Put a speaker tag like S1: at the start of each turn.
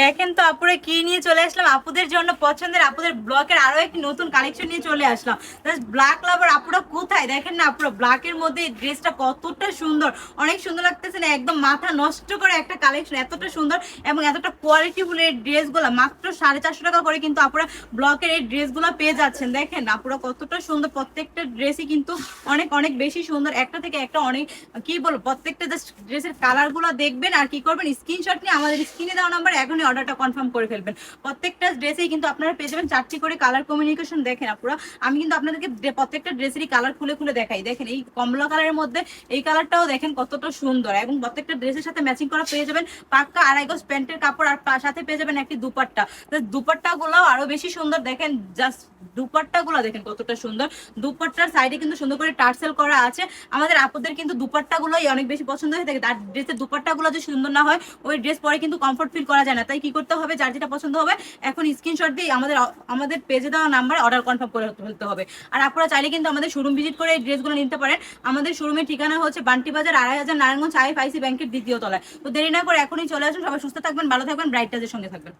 S1: দেখেন তো আপুরা কি নিয়ে চলে আসলাম আপুদের জন্য পছন্দের আপুদের ব্লকের আরো একটি নতুন কালেকশন নিয়ে চলে আসলাম। ব্ল্যাক লাভার আপুরা কোথায় দেখেন না আপুরা, ব্ল্যাকের মধ্যে এই ড্রেসটা কতটা সুন্দর, অনেক সুন্দর লাগতেছে না, একদম মাথা নষ্ট করে একটা কালেকশন, এতটা সুন্দর এবং এতটা কোয়ালিটিফুল এই ড্রেসগুলো মাত্র 450 টাকা করে কিন্তু আপুরা ব্লকের এই ড্রেসগুলো পেয়ে যাচ্ছেন। দেখেন আপুরা কতটা সুন্দর, প্রত্যেকটা ড্রেসই কিন্তু অনেক অনেক বেশি সুন্দর, একটা থেকে একটা অনেক কি বলবো, প্রত্যেকটা জাস্ট ড্রেসের কালার গুলো দেখবেন আর কি করবেন, স্ক্রিনশট নিয়ে আমাদের স্ক্রিনে দেওয়া নাম্বার এখনই অর্ডারটা কনফার্ম করে ফেলবেন। প্রত্যেকটা ড্রেসেই কিন্তু আপনারা পেয়ে যাবেন 4টি করে কালার কমিউনিকেশন। দেখেন আপুরা, আমি কিন্তু আপনাদেরকে প্রত্যেকটা ড্রেসেরই কালার খুলে খুলে দেখাই। দেখেন এই কমলা কালারের মধ্যে এই কালারটাও দেখেন কতটা সুন্দর, এবং প্রত্যেকটা ড্রেসের সাথে ম্যাচিং করা পেয়ে যাবেন পাক্কা 2.5 গজ প্যান্টের কাপড়, আর সাথে পেয়ে যাবেন একটি দুপাট্টা। দুপাট্টা গুলাও আরো বেশি সুন্দর, দেখেন জাস্ট দুপাট্টা গুলা দেখেন কতটা সুন্দর। দুপাট্টার সাইডে কিন্তু সুন্দর করে টার্সেল করা আছে। আমাদের আপুদের কিন্তু দুপাট্টা গুলোই অনেক বেশি পছন্দ হয়ে থাকে, তার ড্রেসের দুপাট্টা গুলো যদি সুন্দর না হয় ওই ড্রেস পরে কিন্তু কমফর্ট ফিল করা যায় না। তাই কি করতে হবে, যার যেটা পছন্দ হবে এখন স্ক্রিনশট দিয়ে আমাদের আমাদের পেজে দেওয়া নাম্বারে অর্ডার কনফার্ম করে ফেলতে হবে। আর আপনারা চাইলে কিন্তু আমাদের শোরুম ভিজিট করে এই ড্রেসগুলো নিতে পারেন। আমাদের শোরুমের ঠিকানা হচ্ছে বান্টি বাজার 2.5 নারায়ণগঞ্জ আইএফআইসি ব্যাংকের দ্বিতীয় তলায়। তো দেরি না করে এখনই চলে আসুন। সবাই সুস্থ থাকবেন, ভালো থাকবেন, ব্রাইট টাজের সঙ্গে থাকবেন।